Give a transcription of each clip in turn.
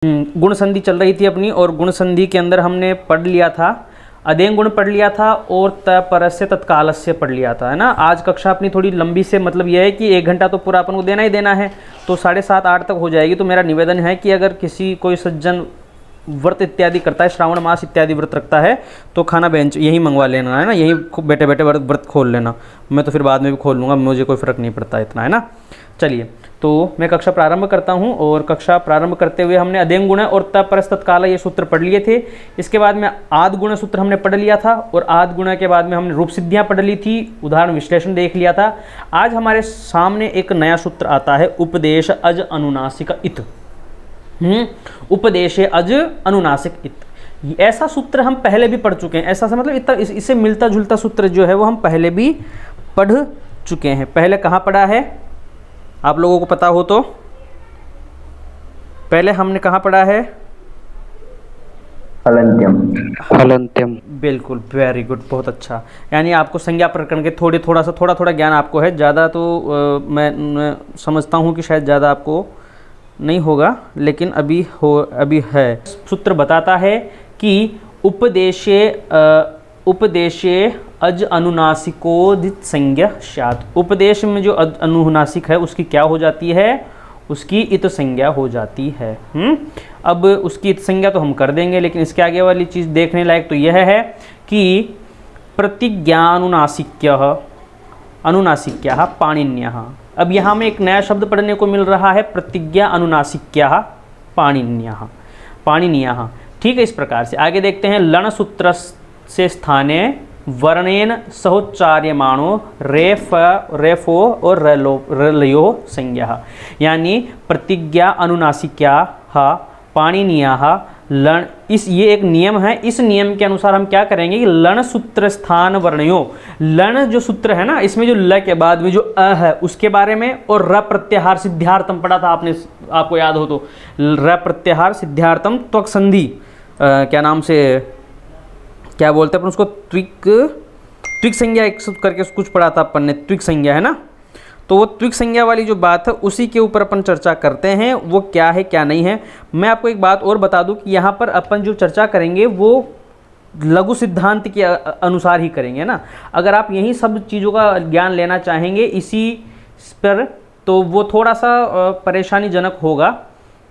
गुण संधि चल रही थी अपनी, और गुण संधि के अंदर हमने पढ़ लिया था अदेंग गुण पढ़ लिया था और परस्य तत्कालस्य पढ़ लिया था, है ना। आज कक्षा अपनी थोड़ी लंबी से मतलब यह है कि 1 घंटा तो पूरा अपन को देना ही देना है, तो 7:30-8 तक हो जाएगी। तो मेरा निवेदन है कि अगर किसी कोई सज्जन व्रत इत्यादि करता है, श्रावण मास इत्यादि व्रत रखता है, तो खाना बेंच यहीं मंगवा लेना, है ना। यहीं बैठे बैठे व्रत खोल लेना, मैं तो फिर बाद में भी खोल लूँगा, मुझे कोई फ़र्क नहीं पड़ता इतना, है ना। चलिए, तो मैं कक्षा प्रारंभ करता हूं, और कक्षा प्रारंभ करते हुए हमने अदेंग गुण और परस्य तत्काल ये सूत्र पढ़ लिए थे। इसके बाद में आद गुण सूत्र हमने पढ़ लिया था, और आद गुण के बाद में हमने रूप सिद्धियां पढ़ ली थी, उदाहरण विश्लेषण देख लिया था। आज हमारे सामने एक नया सूत्र आता है, उपदेश अज अनुनासिक इत। उपदेश अज अनुनासिक इत, ऐसा सूत्र हम पहले भी पढ़ चुके हैं। ऐसा सा मतलब इतना इससे मिलता जुलता सूत्र जो है वो हम पहले भी पढ़ चुके हैं। पहले कहाँ पढ़ा है, आप लोगों को पता हो तो पहले हमने कहाँ पढ़ा है, हलंत्यम। बिल्कुल, वेरी गुड, बहुत अच्छा। यानी आपको संज्ञा प्रकरण के थोड़ा थोड़ा ज्ञान आपको है, ज़्यादा तो मैं समझता हूँ कि शायद ज़्यादा आपको नहीं होगा, लेकिन अभी है। सूत्र बताता है कि उपदेशे अज अनुनासिकोदित संज्ञा स्यात्। उपदेश में जो अनुनासिक है उसकी क्या हो जाती है, उसकी इत संज्ञा हो जाती है। अब उसकी इत संज्ञा तो हम कर देंगे, लेकिन इसके आगे वाली चीज़ देखने लायक तो यह है कि अनुनासिक्यः पाणिन्यः। अब यहाँ में एक नया शब्द पढ़ने को मिल रहा है, प्रतिज्ञा अनुनासिक्यः पाणिन्यः। ठीक है, इस प्रकार से आगे देखते हैं। लण सूत्र से स्थाने वर्णेन सहोच्चार्यमाणो रेफो और रलयो संज्ञा, यानी प्रतिज्ञा अनुनासिक्याः पाणिनीयाः लण। ये एक नियम है, इस नियम के अनुसार हम क्या करेंगे कि लण सूत्र स्थान वर्णयो, लण जो सूत्र है ना, इसमें जो ल के बाद में जो अ है उसके बारे में, और र प्रत्याहार सिद्ध्यार्थम पढ़ा था आपने, आपको याद हो तो, र प्रत्याहार सिद्ध्यार्थम त्वक संधि, क्या नाम से क्या बोलते हैं अपन उसको, त्विक संज्ञा एक करके कुछ पढ़ा था अपन ने, त्विक संज्ञा, है ना। तो वो त्विक संज्ञा वाली जो बात है उसी के ऊपर अपन चर्चा करते हैं, वो क्या है क्या नहीं है। मैं आपको एक बात और बता दूं कि यहाँ पर अपन जो चर्चा करेंगे वो लघु सिद्धांत के अनुसार ही करेंगे ना। अगर आप यही सब चीज़ों का ज्ञान लेना चाहेंगे इसी पर, तो वो थोड़ा सा परेशानीजनक होगा।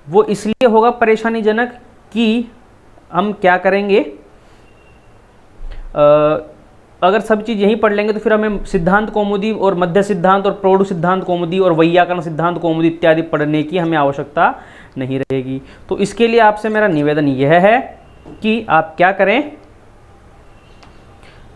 वो इसलिए होगा परेशानीजनक कि हम क्या करेंगे, अगर सब चीज़ यहीं पढ़ लेंगे तो फिर हमें सिद्धांत कौमुदी और मध्य सिद्धांत और प्रौढ़ सिद्धांत कौमुदी और वैयाकरण सिद्धांत कौमुदी इत्यादि पढ़ने की हमें आवश्यकता नहीं रहेगी। तो इसके लिए आपसे मेरा निवेदन यह है कि आप क्या करें,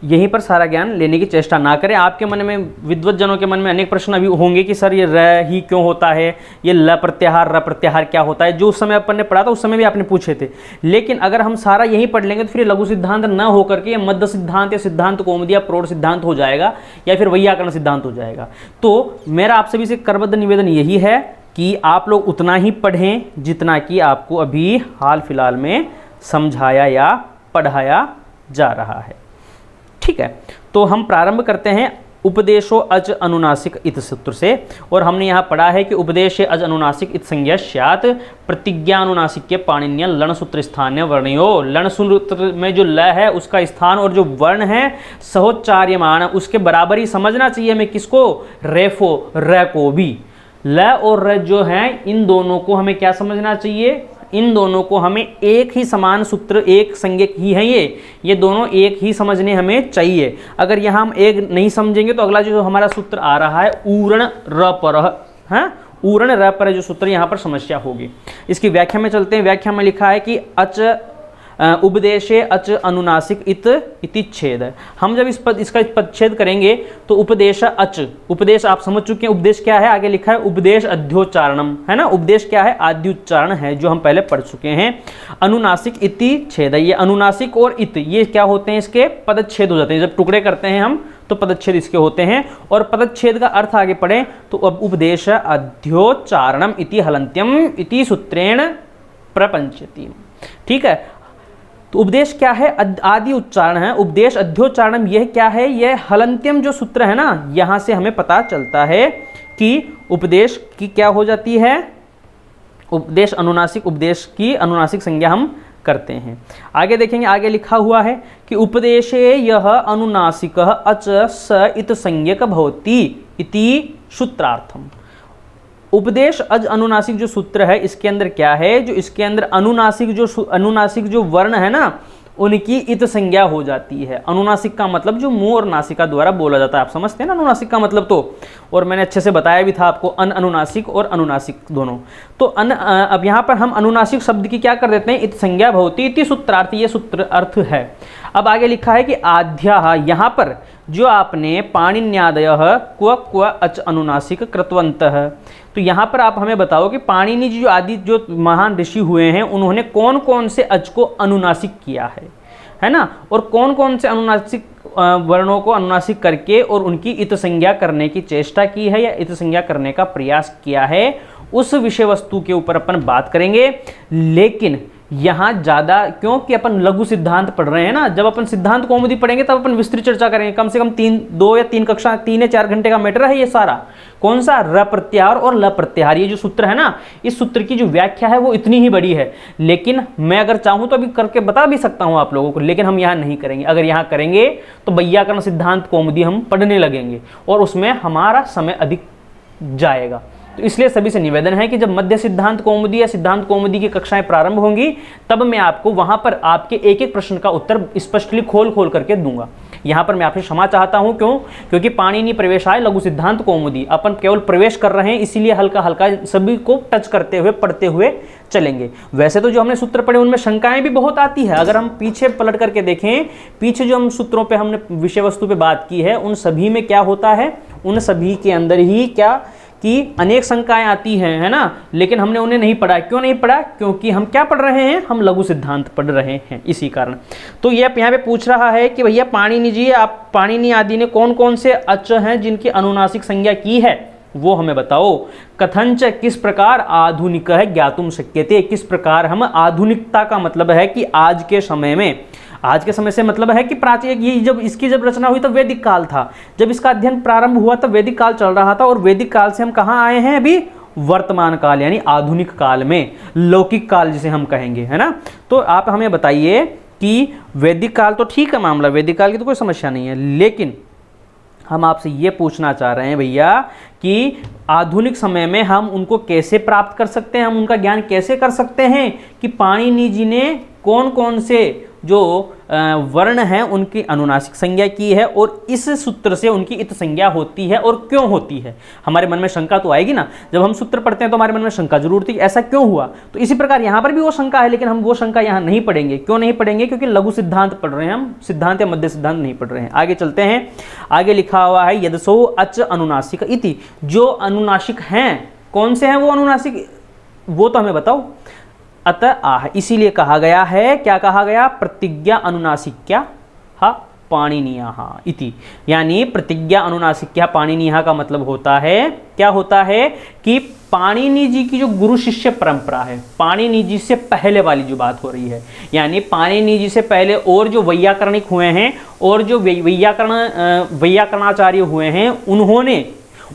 यहीं पर सारा ज्ञान लेने की चेष्टा ना करें। आपके मन में, विद्वत जनों के मन में अनेक प्रश्न अभी होंगे कि सर ये र ही क्यों होता है, ये ल प्रत्याहार र प्रत्याहार क्या होता है, जो उस समय अपन ने पढ़ा था उस समय भी आपने पूछे थे। लेकिन अगर हम सारा यहीं पढ़ लेंगे तो फिर लघु सिद्धांत न होकर के मध्य सिद्धांत या सिद्धांत कौमुदी या प्रौढ़ सिद्धांत हो जाएगा, या फिर वैयाकरण सिद्धांत हो जाएगा। तो मेरा आप सभी से करबद्ध निवेदन यही है कि आप लोग उतना ही पढ़ें जितना कि आपको अभी हाल फिलहाल में समझाया या पढ़ाया जा रहा है। ठीक है, तो हम प्रारंभ करते हैं उपदेशो अज अनुनासिक इत सूत्र से, और हमने यहाँ पढ़ा है कि उपदेश अज अनुनासिक इत संज्ञा स्यात् प्रतिज्ञा अनुनासिक के पाणिन्य लण सूत्र स्थान्य वर्णयो। लण सूत्र में जो ल है उसका स्थान और जो वर्ण है सहोच्चार्यमान, उसके बराबर ही समझना चाहिए हमें। किसको, रेफो, र को भी। ल और र जो है इन दोनों को हमें क्या समझना चाहिए, इन दोनों को हमें एक ही समान सूत्र, एक संज्ञक ही है ये दोनों एक ही समझने हमें चाहिए। अगर यहाँ हम एक नहीं समझेंगे तो अगला जो हमारा सूत्र आ रहा है ऊर्ण र पर, है ऊर्ण र पर जो सूत्र यहाँ पर समस्या होगी। इसकी व्याख्या में चलते हैं। व्याख्या में लिखा है कि अच उपदेशे अच अनुनासिक इत इति छेद। हम जब इसका पदच्छेद करेंगे तो उपदेश अच, उपदेश आप समझ चुके हैं उपदेश क्या है, आगे लिखा है उपदेश अध्योच्चारणम, है ना। उपदेश क्या है, आद्य उच्चारण है, जो हम पहले पढ़ चुके हैं। अनुनासिक इति छेद, ये अनुनासिक और इत ये क्या होते हैं, इसके पदच्छेद हो जाते हैं। जब टुकड़े करते हैं हम तो पदच्छेद इसके होते हैं, और पदच्छेद का अर्थ आगे पढ़ें तो अब उपदेश अध्योच्चारणम इति हलंत्यम इति सूत्रेण प्रपंचति। ठीक है, तो उपदेश क्या है, आदि उच्चारण है। उपदेश अध्योच्चारणम यह क्या है, यह हलंत्यम जो सूत्र है ना, यहां से हमें पता चलता है कि उपदेश की क्या हो जाती है, उपदेश अनुनासिक, उपदेश की अनुनासिक संज्ञा हम करते हैं। आगे देखेंगे, आगे लिखा हुआ है कि उपदेशे यह अनुनासिक अच स इत संज्ञक भवति इति सूत्रार्थम। उपदेश अज अनुनासिक जो सूत्र है इसके अंदर क्या है, जो इसके अंदर अनुनासिक जो वर्ण है ना उनकी इत संज्ञा हो जाती है। अनुनासिक का मतलब जो मुंह और नासिका द्वारा बोला जाता है, आप समझते हैं ना अनुनासिक का मतलब तो, और मैंने अच्छे से बताया भी था आपको अनुनासिक और अनुनासिक दोनों। तो अब यहाँ पर हम अनुनासिक शब्द की क्या कर देते हैं, इत संज्ञा भवति इति सूत्रार्थ, ये सूत्र अर्थ है। अब आगे लिखा है कि आद्या, यहाँ पर जो आपने पाणिन्यादय क्व अच अनुनासिक कृतवन्तः, तो यहाँ पर आप हमें बताओ कि पाणिनि जी जो आदि जो महान ऋषि हुए हैं उन्होंने कौन कौन से अच को अनुनासिक किया है ना, और कौन कौन से अनुनासिक वर्णों को अनुनासिक करके और उनकी इत संज्ञा करने की चेष्टा की है या इत संज्ञा करने का प्रयास किया है, उस विषय वस्तु के ऊपर अपन बात करेंगे। लेकिन यहाँ ज़्यादा, क्योंकि अपन लघु सिद्धांत पढ़ रहे हैं ना, जब अपन सिद्धांत कौमुदी पढ़ेंगे तब अपन विस्तृत चर्चा करेंगे। कम से कम 2 या 3 कक्षा, 3 या 4 घंटे का मैटर है ये सारा। कौन सा, र प्रत्याहार और ल प्रत्याहार, ये जो सूत्र है ना, इस सूत्र की जो व्याख्या है वो इतनी ही बड़ी है। लेकिन मैं अगर चाहूँ तो अभी करके बता भी सकता हूँ आप लोगों को, लेकिन हम यहाँ नहीं करेंगे। अगर यहाँ करेंगे तो वैयाकरण सिद्धांत कौमुदी हम पढ़ने लगेंगे और उसमें हमारा समय अधिक जाएगा। तो इसलिए सभी से निवेदन है कि जब मध्य सिद्धांत कौमुदी या सिद्धांत कौमुदी की कक्षाएं प्रारंभ होंगी तब मैं आपको वहां पर आपके एक एक प्रश्न का उत्तर स्पष्टली खोल करके दूंगा। यहां पर मैं आपसे क्षमा चाहता हूं, क्यों, क्योंकि पाणिनि प्रवेशाय लघु सिद्धांत कौमुदी अपन केवल प्रवेश कर रहे हैं, इसीलिए हल्का हल्का सभी को टच करते हुए पढ़ते हुए चलेंगे। वैसे तो जो हमने सूत्र पढ़े उनमें शंकाएं भी बहुत आती है। अगर हम पीछे पलट करके देखें, पीछे जो हम सूत्रों पे हमने विषय वस्तु पे बात की है उन सभी में क्या होता है, उन सभी के अंदर ही क्या कि अनेक शंकाएं आती हैं, है ना, लेकिन हमने उन्हें नहीं पढ़ा। क्यों नहीं पढ़ा, क्योंकि हम क्या पढ़ रहे हैं, हम लघु सिद्धांत पढ़ रहे हैं, इसी कारण। तो ये यहाँ पे पूछ रहा है कि भैया पाणिनि जी, आप पाणिनि आदि ने कौन कौन से अच हैं जिनकी अनुनासिक संज्ञा की है वो हमें बताओ। कथंच, किस प्रकार आधुनिक है ज्ञातुम शक्यते, किस प्रकार हम आधुनिकता का मतलब है कि आज के समय में, आज के समय से मतलब है कि प्राचीन, ये जब इसकी जब रचना हुई तब वैदिक काल था, जब इसका अध्ययन प्रारंभ हुआ तब वैदिक काल चल रहा था, और वैदिक काल से हम कहाँ आए हैं अभी, वर्तमान काल यानी आधुनिक काल में, लौकिक काल जिसे हम कहेंगे, है ना। तो आप हमें बताइए कि वैदिक काल तो ठीक है मामला, वैदिक काल की तो कोई समस्या नहीं है, लेकिन हम आपसे ये पूछना चाह रहे हैं भैया कि आधुनिक समय में हम उनको कैसे प्राप्त कर सकते हैं, हम उनका ज्ञान कैसे कर सकते हैं कि पाणिनि जी ने कौन कौन से जो वर्ण हैं उनकी अनुनासिक संज्ञा की है और इस सूत्र से उनकी इत संज्ञा होती है और क्यों होती है। हमारे मन में शंका तो आएगी ना, जब हम सूत्र पढ़ते हैं तो हमारे मन में शंका जरूर थी, ऐसा क्यों हुआ। तो इसी प्रकार यहाँ पर भी वो शंका है, लेकिन हम वो शंका यहाँ नहीं पढ़ेंगे। क्यों नहीं पढ़ेंगे, क्योंकि लघु सिद्धांत पढ़ रहे हैं हम, सिद्धांत या मध्य सिद्धांत नहीं पढ़ रहे हैं। आगे चलते हैं, आगे लिखा हुआ है यदसो अच अनुनासिक इति, जो अनुनासिक हैं कौन से हैं वो अनुनासिक, वो तो हमें बताओ। अतः आह, इसीलिए कहा गया है, क्या कहा गया, प्रतिज्ञा अनुनासिक्या पाणिनीयः इति, यानी प्रतिज्ञा अनुनासिक्या पाणिनीयः का मतलब होता है, क्या होता है कि पाणिनि जी की जो गुरु शिष्य परंपरा है, पाणिनि जी से पहले वाली जो बात हो रही है, यानी पाणिनि जी से पहले और जो वैयाकरणिक हुए हैं और जो वैयाकरणाचार्य हुए हैं, उन्होंने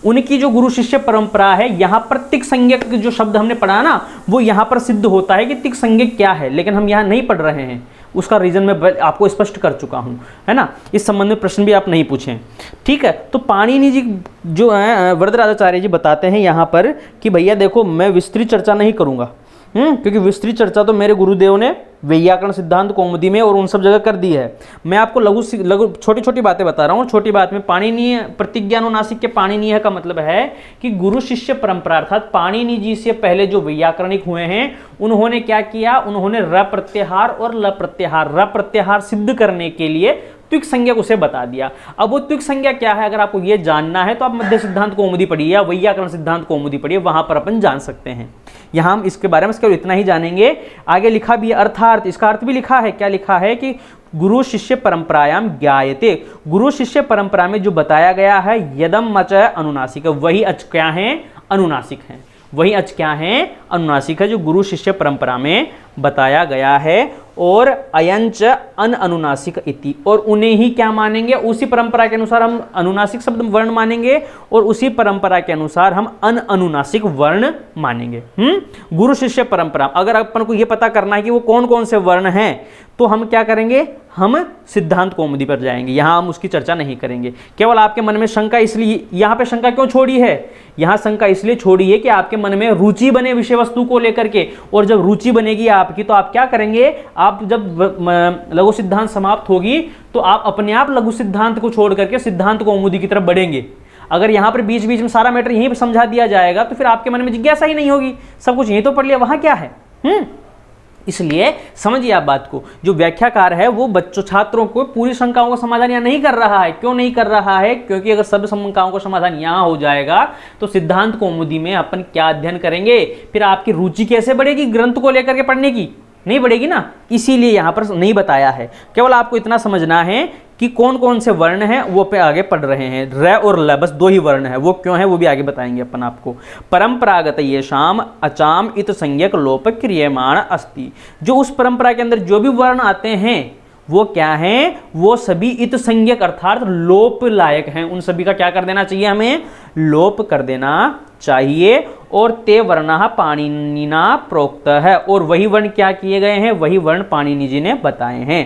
उनकी जो गुरु शिष्य परंपरा है, यहाँ पर तिक संज्ञक जो शब्द हमने पढ़ा ना, वो यहाँ पर सिद्ध होता है कि तिक संज्ञक क्या है, लेकिन हम यहाँ नहीं पढ़ रहे हैं। उसका रीजन मैं आपको स्पष्ट कर चुका हूँ, है ना। इस संबंध में प्रश्न भी आप नहीं पूछें, ठीक है। तो पाणिनि जी जो है, वरदराजाचार्य जी बताते हैं यहाँ पर कि भैया देखो, मैं विस्तृत चर्चा नहीं करूँगा, क्योंकि विस्तृत चर्चा तो मेरे गुरुदेव ने वैयाकरण सिद्धांत कौमुदी में और उन सब जगह कर दी है। मैं आपको लघु छोटी छोटी बातें बता रहा हूँ। छोटी बात में पाणिनीय प्रतिज्ञा अनुनासिक के पाणिनीय का मतलब है कि गुरु शिष्य परंपरा, अर्थात पाणिनि जी से पहले जो वैयाकरणिक हुए हैं उन्होंने क्या किया, उन्होंने र प्रत्याहार और ल प्रत्याहार, र प्रत्याहार सिद्ध करने के लिए त्विक संज्ञा उसे बता दिया। अब वो त्विक संज्ञा क्या है, अगर आपको ये जानना है तो आप मध्य सिद्धांत कौमुदी पढ़िए या वैयाकरण सिद्धांत कौमुदी पढ़िए, वहां पर अपन जान सकते हैं। यहाँ हम इसके बारे में केवल इतना ही जानेंगे। आगे लिखा भी है अर्थार्थ, इसका अर्थ भी लिखा है, क्या लिखा है कि गुरु शिष्य परंपरायाम ज्ञायते, गुरु शिष्य परंपरा में जो बताया गया है, यदम अच अनुनासिक, वही अच क्या है, अनुनासिक है, वही अच क्या है, अनुनासिक है, जो गुरु शिष्य परंपरा में बताया गया है। और अयंच अन अनुनासिक इति, और उन्हें ही क्या मानेंगे, उसी परंपरा के अनुसार हम अनुनासिक शब्द वर्ण मानेंगे और उसी परंपरा के अनुसार हम अन अनुनासिक वर्ण मानेंगे। गुरु शिष्य परंपरा, अगर अपन को यह पता करना है कि वो कौन कौन से वर्ण हैं तो हम क्या करेंगे, हम सिद्धांत कौमुदी पर जाएंगे, यहां हम उसकी चर्चा नहीं करेंगे। केवल आपके मन में शंका, इसलिए यहां पे शंका क्यों छोड़ी है, यहां शंका इसलिए छोड़ी है कि आपके मन में रुचि बने विषय वस्तु को लेकर के, और जब रुचि बनेगी आपकी तो आप क्या करेंगे, आप जब लघु सिद्धांत समाप्त होगी तो आप अपने आप लघु सिद्धांत को छोड़ करके सिद्धांत कौमुदी की तरफ बढ़ेंगे। अगर यहां पर बीच बीच में सारा मैटर यहीं पर समझा दिया जाएगा तो फिर आपके मन में जिज्ञासा ही नहीं होगी, सब कुछ यहीं तो पढ़ लिया, वहां क्या है। इसलिए समझिए आप बात को, जो व्याख्याकार है वो बच्चों छात्रों को पूरी शंकाओं का समाधान यहाँ नहीं कर रहा है। क्यों नहीं कर रहा है, क्योंकि अगर सब शंकाओं का समाधान यहाँ हो जाएगा तो सिद्धांत कौमुदी में अपन क्या अध्ययन करेंगे, फिर आपकी रुचि कैसे बढ़ेगी ग्रंथ को लेकर के पढ़ने की, नहीं बढ़ेगी ना। इसीलिए यहां पर नहीं बताया है, केवल आपको इतना समझना है कि कौन कौन से वर्ण हैं वो पे आगे पढ़ रहे हैं। र और ल बस दो ही वर्ण है, वो क्यों है वो भी आगे बताएंगे अपन आपको। परंपरागत ये शाम अचाम इत संज्ञक लोप क्रियमाण अस्ति, जो उस परंपरा के अंदर जो भी वर्ण आते हैं वो क्या हैं, वो सभी इत संज्ञक अर्थात लोप लायक हैं, उन सभी का क्या कर देना चाहिए, हमें लोप कर देना चाहिए। और ते वर्णः पाणिनिना प्रोक्त है, और वही वर्ण क्या किए गए हैं, वही वर्ण पाणिनि जी ने बताए हैं।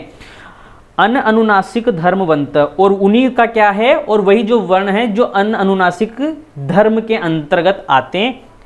अन अनुनासिक धर्मवंत, और उन्हीं का क्या है, और वही जो वर्ण है जो अन अनुनासिक धर्म के अंतर्गत आते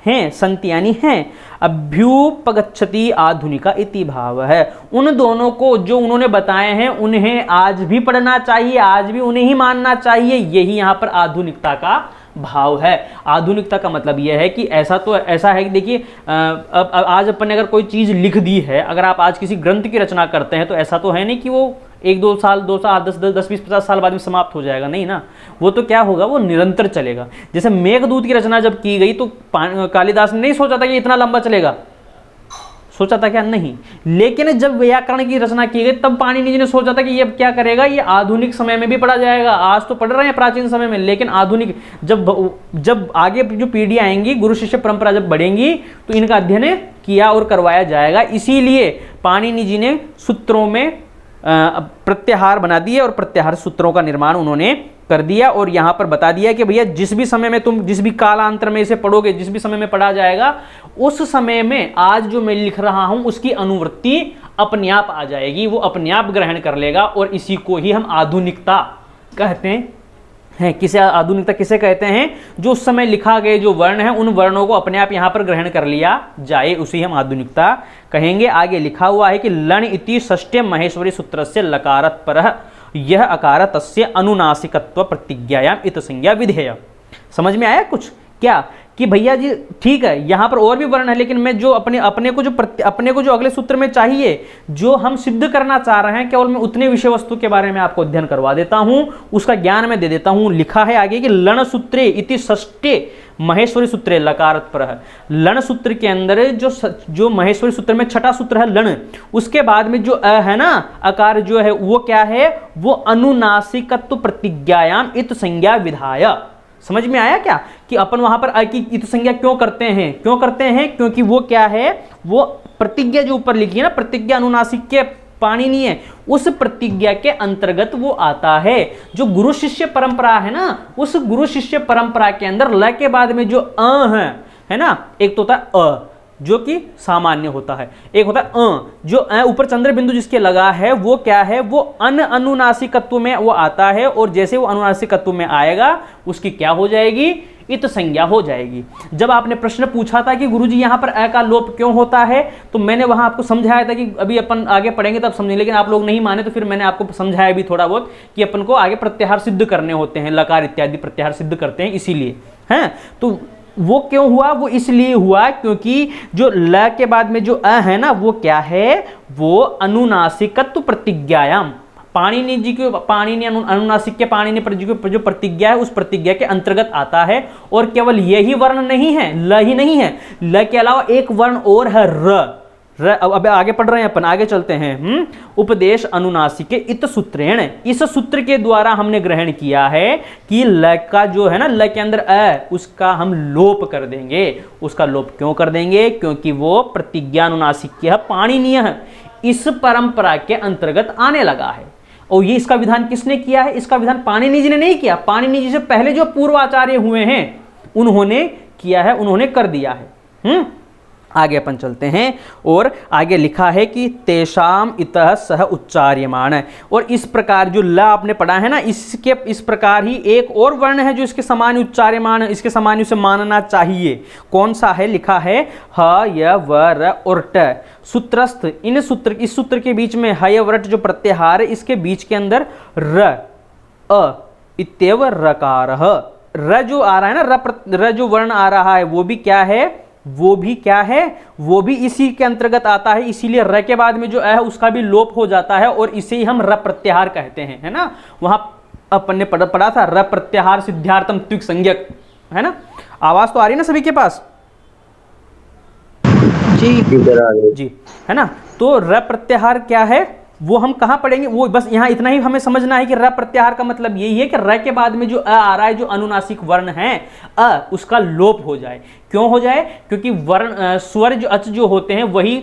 हैं, संति यानी हैं। अभ्युपगच्छति आधुनिका इति भाव है, उन दोनों को जो उन्होंने बताए हैं उन्हें आज भी पढ़ना चाहिए, आज भी उन्हें ही मानना चाहिए, यही यहाँ पर आधुनिकता का भाव है। आधुनिकता का मतलब यह है कि ऐसा है कि देखिए, अब आज अपन ने अगर कोई चीज़ लिख दी है, अगर आप आज किसी ग्रंथ की रचना करते हैं तो ऐसा तो है नहीं कि वो 1-2 साल 2 साल 10-20-50 साल बाद में समाप्त हो जाएगा, नहीं ना। वो तो क्या होगा, वो निरंतर चलेगा। जैसे मेघदूत की रचना जब की गई तो कालिदास ने नहीं सोचा था कि इतना लंबा चलेगा, सोचा था क्या, नहीं। लेकिन जब व्याकरण की रचना की गई तब पाणिनि जी ने सोचा था कि ये क्या करेगा, ये आधुनिक समय में भी पढ़ा जाएगा। आज तो पढ़ रहे हैं प्राचीन समय में, लेकिन आधुनिक जब आगे जो पीढ़ियां आएंगी, गुरु शिष्य परंपरा जब बढ़ेंगी तो इनका अध्ययन किया और करवाया जाएगा। इसीलिए पाणिनि जी ने सूत्रों में प्रत्याहार बना दिए और प्रत्याहार सूत्रों का निर्माण उन्होंने कर दिया, और यहां पर बता दिया कि भैया जिस भी समय में तुम जिस भी कालांतर में इसे पढ़ोगे, जिस भी समय में पढ़ा जाएगा, उस समय में आज जो मैं लिख रहा हूं उसकी अनुवृत्ति अपने आप आ जाएगी, वो अपने आप ग्रहण कर लेगा। और इसी को ही हम आधुनिकता कहते हैं। किसे आधुनिकता किसे कहते हैं, जो उस समय लिखा गए जो वर्ण है उन वर्णों को अपने आप यहां पर ग्रहण कर लिया जाए, उसी हम आधुनिकता कहेंगे। आगे लिखा हुआ है कि लण इति षष्ठ्य महेश्वरी सूत्र से लकारत परः यह अकार तस्य अनुनासिकत्व प्रतिज्ञायाम इत संज्ञा विधेय। समझ में आया कुछ क्या, कि भैया जी ठीक है यहां पर और भी वर्ण है, लेकिन मैं जो अपने को जो अगले सूत्र में चाहिए, जो हम सिद्ध करना चाह रहे हैं, केवल मैं उतने विषय वस्तु के बारे में आपको अध्ययन करवा देता हूं, उसका ज्ञान मैं दे देता हूं। लिखा है आगे कि लण सूत्रे इति षष्ठे महेश्वरी सूत्रे लकारत पर है। लण सूत्र के अंदर जो महेश्वरी सूत्र में छठा सूत्र है लण, उसके बाद में जो अ है ना, अकार जो है वो क्या है, वो अनुनासिकत्व प्रतिज्ञायाम इत संज्ञा विधाय। समझ में आया क्या, कि अपन वहां पर की इत संज्ञा क्यों करते हैं, क्योंकि वो क्या है, वो प्रतिज्ञा जो ऊपर लिखी है ना, प्रतिज्ञा अनुनासिक के पाणिनि है, उस प्रतिज्ञा के अंतर्गत वो आता है। जो गुरु शिष्य परंपरा है ना, उस गुरु शिष्य परंपरा के अंदर ल के बाद में जो अ है ना, एक तो होता है अ जो कि सामान्य होता है, एक होता है जो ऊपर चंद्र बिंदु जिसके लगा है वो क्या है, वो अनुनासिकत्व में वो आता है, और जैसे वो अनुनासिकत्व में आएगा उसकी क्या हो जाएगी, इत संज्ञा हो जाएगी। जब आपने प्रश्न पूछा था कि गुरुजी यहाँ पर अ का लोप क्यों होता है, तो मैंने वहां आपको समझाया था कि अभी अपन आगे पढ़ेंगे तब समझेंगे, लेकिन आप लोग नहीं माने, तो फिर मैंने आपको समझाया भी थोड़ा बहुत कि अपन को आगे प्रत्याहार सिद्ध करने होते हैं, लकार इत्यादि प्रत्याहार सिद्ध करते हैं, इसीलिए हैं। तो वो क्यों हुआ, वो इसलिए हुआ क्योंकि जो ल के बाद में जो अ है ना, वो क्या है, वो अनुनासिकत्व प्रतिज्ञायाम, पाणिनि जी के अनुनासिक के पाणिनि पर जो प्रतिज्ञा है उस प्रतिज्ञा के अंतर्गत आता है। और केवल यही वर्ण नहीं है, ल ही नहीं है, ल के अलावा एक वर्ण और है र। अब आगे पढ़ रहे हैं अपन, आगे चलते हैं। उपदेश अनुनासिके इत सूत्रेण, इस सूत्र के द्वारा हमने ग्रहण किया है कि ल का जो है ना, ल के अंदर अ, उसका हम लोप कर देंगे। उसका लोप क्यों कर देंगे, क्योंकि वो प्रतिज्ञा अनुनासिक है, पाणिनीय है। इस परंपरा के अंतर्गत आने लगा है। और ये इसका विधान किसने किया है? इसका विधान पाणिनि जी ने नहीं किया, पाणिनि जी से पहले जो पूर्वाचार्य हुए हैं उन्होंने किया है, उन्होंने कर दिया है। आगे अपन चलते हैं और आगे लिखा है कि तेषाम इतः सह उच्चार्यमाण, और इस प्रकार जो ल आपने पढ़ा है ना, इसके इस प्रकार ही एक और वर्ण है जो इसके समान उच्चार्यमाण, इसके समान उसे मानना चाहिए। कौन सा है? लिखा है ह य व र और ट सूत्रस्थ, इन सूत्र, इस सूत्र के बीच में ह य व र जो प्रत्याहार है इसके बीच के अंदर र अ इत्येव रकारः, र जो आ रहा है ना, र जो वर्ण आ रहा है वो भी क्या है? वो भी क्या है? वो भी इसी के अंतर्गत आता है, इसीलिए र के बाद में जो है उसका भी लोप हो जाता है और इसे ही हम र प्रत्याहार कहते हैं, है ना। वहां अपन ने पढ़ा था र प्रत्याहार सिद्धार्थम त्विक संज्ञक, है ना। आवाज तो आ रही है ना सभी के पास? जी, है ना। तो र प्रत्याहार क्या है वो हम कहां पढ़ेंगे? वो बस यहां इतना ही हमें समझना है कि र प्रत्याहार का मतलब यही है कि र के बाद में जो अ आ रहा है, जो अनुनासिक वर्ण है अ, उसका लोप हो जाए। क्यों हो जाए? क्योंकि वर्ण स्वर जो अच जो होते हैं वही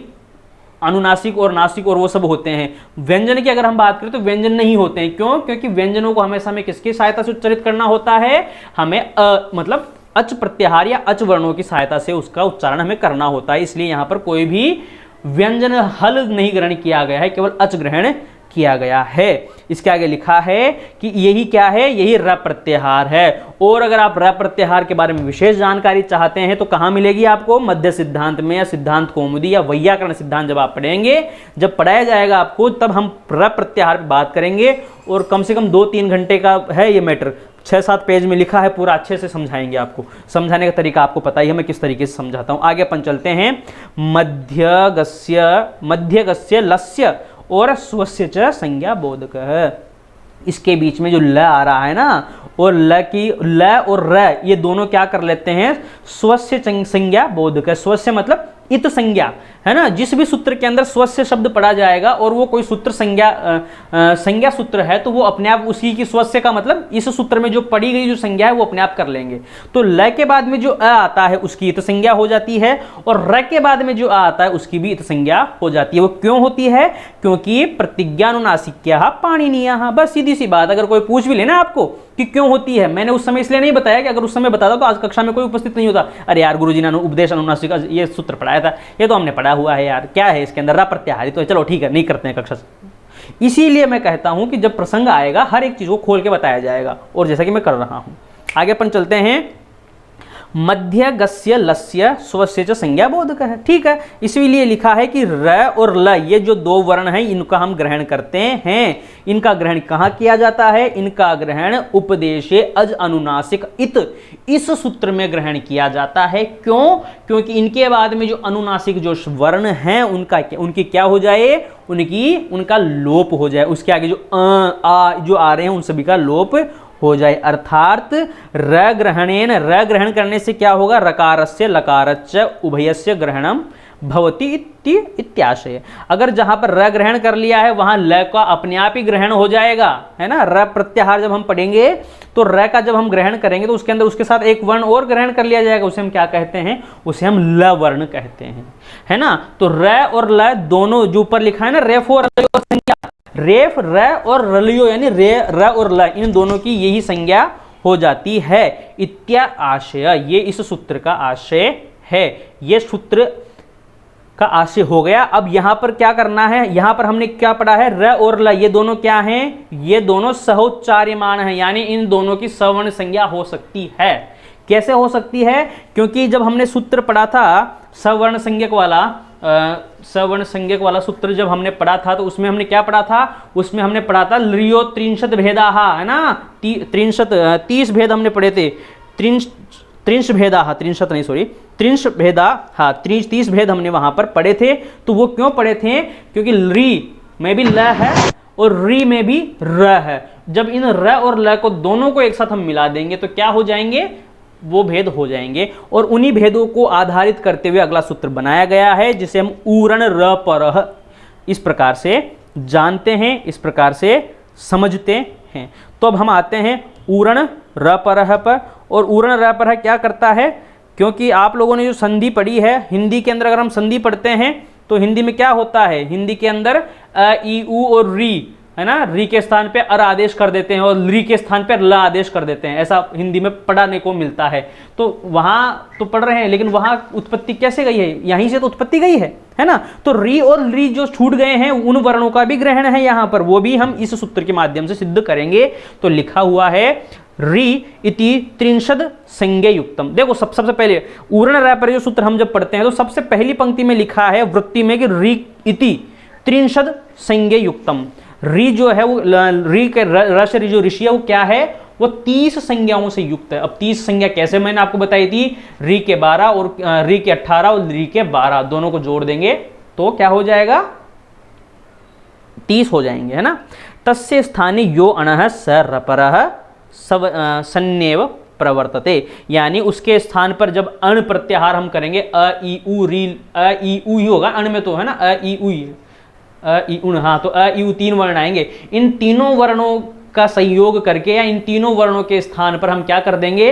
अनुनासिक और नासिक और वो सब होते हैं। व्यंजन की अगर हम बात करें तो व्यंजन नहीं होते हैं। क्यों? क्योंकि व्यंजनों को हमेशा हमें किसकी सहायता से उच्चारित करना होता है? हमें मतलब अच प्रत्याहार या अच वर्णों की सहायता से उसका उच्चारण हमें करना होता है। इसलिए यहां पर कोई भी व्यंजन हल नहीं ग्रहण किया गया है, केवल अच ग्रहण किया गया है। इसके आगे लिखा है कि यही क्या है? यही र प्रत्याहार है। और अगर आप र प्रत्याहार के बारे में विशेष जानकारी चाहते हैं तो कहां मिलेगी आपको? मध्य सिद्धांत में या सिद्धांत कौमुदी या वैयाकरण सिद्धांत जब आप पढ़ेंगे, जब पढ़ाया जाएगा आपको, तब हम र प्रत्याहार पर बात करेंगे। और कम से कम 2-3 घंटे का है ये मैटर, 6-7 पेज में लिखा है, पूरा अच्छे से समझाएंगे आपको। समझाने का तरीका आपको पता ही है मैं किस तरीके से समझाता हूं। आगे अपन चलते हैं। मध्यगस्य लस्य और स्वस्य च संज्ञा बोधक है। इसके बीच में जो ल आ रहा है ना, और ल और र ये दोनों क्या कर लेते हैं? स्वस्य संज्ञा बोधक है। स्वस्य मतलब इत संज्ञा, है ना। जिस भी सूत्र के अंदर स्वस्य शब्द पढ़ा जाएगा और वो कोई सूत्र संज्ञा सूत्र है तो वो अपने आप उसी की स्वस्य का मतलब इस सूत्र में जो पढ़ी गई जो संज्ञा है वो अपने आप कर लेंगे। तो ल के बाद में जो अ आता है उसकी इत संज्ञा हो जाती है, और र के बाद में जो अ आता है उसकी भी इत संज्ञा हो जाती है। वो क्यों होती है? क्योंकि प्रतिज्ञानुनासिक्यः पाणिनीयः। बस सीधी सी बात। अगर कोई पूछ भी लेना आपको कि क्यों होती है, मैंने उस समय इसलिए नहीं बताया कि अगर उस समय बताता तो आज कक्षा में कोई उपस्थित नहीं होता। अरे यार गुरुजी ने उपदेश अनुनासिक ये सूत्र पढ़ाया था, ये तो हमने पढ़ा हुआ है यार, क्या है इसके अंदर? र प्रत्याहारित। तो चलो ठीक है, नहीं करते हैं कक्षा से। इसीलिए मैं कहता हूं कि जब प्रसंग आएगा हर एक चीज को खोल के बताया जाएगा, और जैसा कि मैं कर रहा हूं। आगे अपन चलते हैं। मध्यगस्य लस्य स्वस्य च संज्ञा बोधक है। ठीक है, इसीलिए लिखा है कि र और ल ये जो दो वर्ण हैं इनका हम ग्रहण करते हैं। इनका ग्रहण कहाँ किया जाता है? इनका ग्रहण उपदेशे अज अनुनासिक इत, इस सूत्र में ग्रहण किया जाता है। क्यों? क्योंकि इनके बाद में जो अनुनासिक जो वर्ण हैं उनकी क्या हो जाए? उनका लोप हो जाए। उसके आगे जो आ जो आ रहे हैं उन सभी का लोप हो जाए। अर्थात र ग्रहण करने से क्या होगा? रकारस्य लकारस्य उभयस्य ग्रहणम भवति इत्याशय। अगर जहां पर र ग्रहण कर लिया है वहां ल का अपने आप ही ग्रहण हो जाएगा, है ना। र प्रत्याहार जब हम पढ़ेंगे तो र का जब हम ग्रहण करेंगे तो उसके अंदर उसके साथ एक वर्ण और ग्रहण कर लिया जाएगा। उसे हम क्या कहते हैं? उसे हम ल वर्ण कहते हैं, है ना। तो र और ल दोनों जो ऊपर लिखा है ना, रेफो संज्ञा, रेफ र और रलियो यानी रे र और ल, इन दोनों की यही संज्ञा हो जाती है। इत्या आशय, ये इस सूत्र का आशय है। ये सूत्र का आशय हो गया। अब यहां पर क्या करना है? यहां पर हमने क्या पढ़ा है? र और ल ये दोनों क्या हैं? ये दोनों सहोच्चार्यमान हैं, यानी इन दोनों की सवर्ण संज्ञा हो सकती है। कैसे हो सकती है? क्योंकि जब हमने सूत्र पढ़ा था सवर्ण संज्ञक वाला सूत्र जब हमने पढ़ा था तो उसमें हमने क्या पढ़ा था? उसमें हमने पढ़ा था लियो त्रिंशत भेदाः, है ना। 30 भेद हमने पढ़े थे। त्रिंश भेदा, त्रिंशत नहीं सॉरी, त्रिंश भेदा, हाँ 30 भेद हमने वहां पर पढ़े थे। तो वो क्यों पढ़े थे? क्योंकि री में भी ल है और री में भी र है। जब इन र और ल को दोनों को एक साथ हम मिला देंगे तो क्या हो जाएंगे? वो भेद हो जाएंगे। और उन्हीं भेदों को आधारित करते हुए अगला सूत्र बनाया गया है जिसे हम ऊरण र परः इस प्रकार से जानते हैं, इस प्रकार से समझते हैं। तो अब हम आते हैं ऊरण र परः पर। और ऊरण र परः क्या करता है? क्योंकि आप लोगों ने जो संधि पढ़ी है हिंदी के अंदर, अगर हम संधि पढ़ते हैं तो हिंदी में क्या होता है, हिंदी के अंदर अ ई उ और री, है ना, री के स्थान पे अर आदेश कर देते हैं और री के स्थान पे ल आदेश कर देते हैं, ऐसा हिंदी में पढ़ने को मिलता है। तो वहां तो पढ़ रहे हैं, लेकिन वहां उत्पत्ति कैसे गई है, यहीं से तो उत्पत्ति गई है ना। तो री और री जो छूट गए हैं उन वर्णों का भी ग्रहण है यहाँ पर, वो भी हम इस सूत्र के माध्यम से सिद्ध करेंगे। तो लिखा हुआ है री इति त्रिंशद संज्ञा युक्तम। देखो सबसे पहले उर्ण रह पर जो सूत्र हम जब पढ़ते हैं तो सबसे पहली पंक्ति में लिखा है वृत्ति में कि री इति त्रिंशद संज्ञा युक्तम। री जो है वो री के रस री जो ऋषि है वो क्या है, वो 30 संज्ञाओं से युक्त है। अब 30 संज्ञा कैसे, मैंने आपको बताई थी, री के 12 और री के 18 और री के 12 दोनों को जोड़ देंगे तो क्या हो जाएगा, 30 हो जाएंगे, है ना। तस्य स्थाने यो अणः स रपरः सन्नेव प्रवर्तते, यानी उसके स्थान पर जब अण प्रत्याहार हम करेंगे, अ ई उ री, अ ई उ ही होगा अण में तो, है ना, अ ई उ अ ई उण, हाँ, तो अ ई उ 3 वर्ण आएंगे। इन तीनों वर्णों का संयोग करके या इन तीनों वर्णों के स्थान पर हम क्या कर देंगे,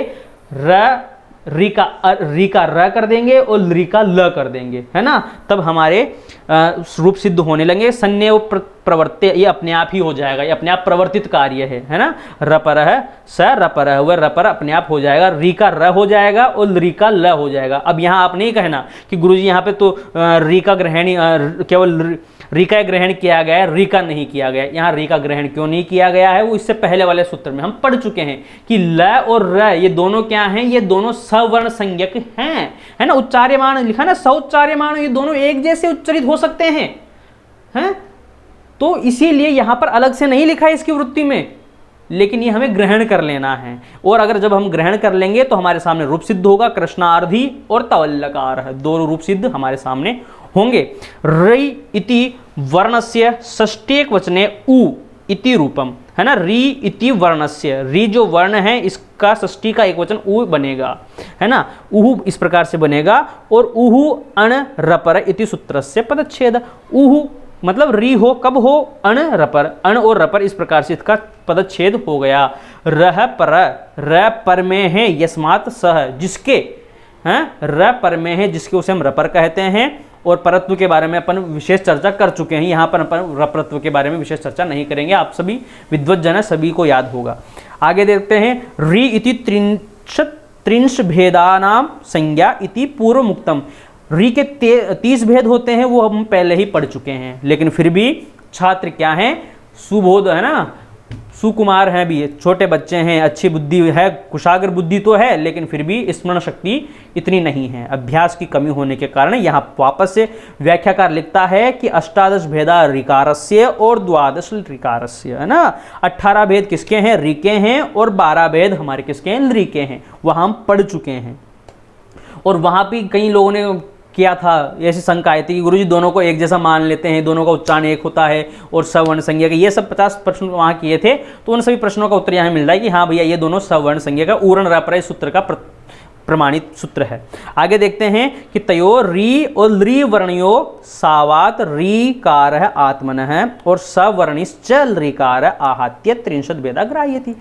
री का र कर देंगे और री का ल कर देंगे, है ना। तब हमारे रूप सिद्ध होने लगेंगे। सन्नेव प्रवर्त्य, ये अपने आप ही हो जाएगा, ये अपने आप प्रवर्तित कार्य है ना। रपरः स रपरः, वह रपर अपने आप हो जाएगा, री का र हो जाएगा और री का ल हो जाएगा। अब यहाँ आप नहीं कहना कि गुरुजी यहाँ पे तो री का ग्रहण केवल री का ग्रहण किया गया है, री का नहीं किया गया। यहाँ री का ग्रहण क्यों नहीं किया गया है, वो इससे पहले वाले सूत्र में हम पढ़ चुके हैं कि ल और र ये दोनों क्या हैं, ये दोनों सवर्ण संज्ञक हैं, है ना। उच्चार्यमाण लिखा ना, सौच्चार्यमाण, ये दोनों एक जैसे उच्चरित हो सकते हैं। तो इसीलिए यहां पर अलग से नहीं लिखा है इसकी वृत्ति में, लेकिन ये हमें ग्रहण कर लेना है। और अगर जब हम ग्रहण कर लेंगे तो हमारे सामने रूप सिद्ध होगा, कृष्णार्धी और तवल्लकार है, दोनों रूप सिद्ध हमारे सामने होंगे। री इति वर्णस्य षष्ठेक वचने उ इति रूपम, है ना। री इति वर्णस्य, री जो वर्ण है इसका षष्ठी का एक वचन उ बनेगा, है ना। उहु इस प्रकार से बनेगा। और उहु अण रपर इति सूत्रस्य पदच्छेद, उहु मतलब री हो, कब हो, अण रपर, अण और रपर इस प्रकार से इसका पदच्छेद हो गया। रह पर, र पर में है, यस्मात् सह, जिसके, हैं, र पर में है जिसके, उसे हम रपर कहते हैं। और परत्व के बारे में अपन विशेष चर्चा कर चुके हैं, यहाँ पर अपन रपरत्व के बारे में विशेष चर्चा नहीं करेंगे, आप सभी विद्वज्जन है, सभी को याद होगा। आगे देखते हैं, री इति त्रिंश भेदानाम संज्ञा इति पूर्व मुक्तम। री के 30 भेद होते हैं, वो हम पहले ही पढ़ चुके हैं, लेकिन फिर भी छात्र क्या हैं, सुबोध, है ना, सुकुमार हैं, भी छोटे बच्चे हैं, अच्छी बुद्धि है, कुशाग्र बुद्धि तो है, लेकिन फिर भी स्मरण शक्ति इतनी नहीं है, अभ्यास की कमी होने के कारण। यहाँ वापस से व्याख्याकार लिखता है कि 18 भेदा ऋकारस्य और 12 ऋकारस्य, है ना। 18 भेद किसके हैं, री के हैं, और 12 भेद हमारे किसके हैं, ली के हैं, वहाँ हम पढ़ चुके हैं। और वहाँ भी कई लोगों ने किया था, ऐसी शंका आई थी कि गुरुजी दोनों को एक जैसा मान लेते हैं, दोनों का उच्चारण एक होता है और सवर्ण संज्ञा का, ये सब 50 प्रश्न वहाँ किए थे। तो उन सभी प्रश्नों का उत्तर यहाँ मिल रहा है कि हाँ भैया ये दोनों सवर्ण संज्ञा का उर्ण रपर सूत्र का प्रमाणित सूत्र है। आगे देखते हैं कि तयो री और ली वर्णयो सावात रीकार आत्मन है और सवर्णिश्च रीकार आहत्य त्रिंशद भेदा ग्राह्यति।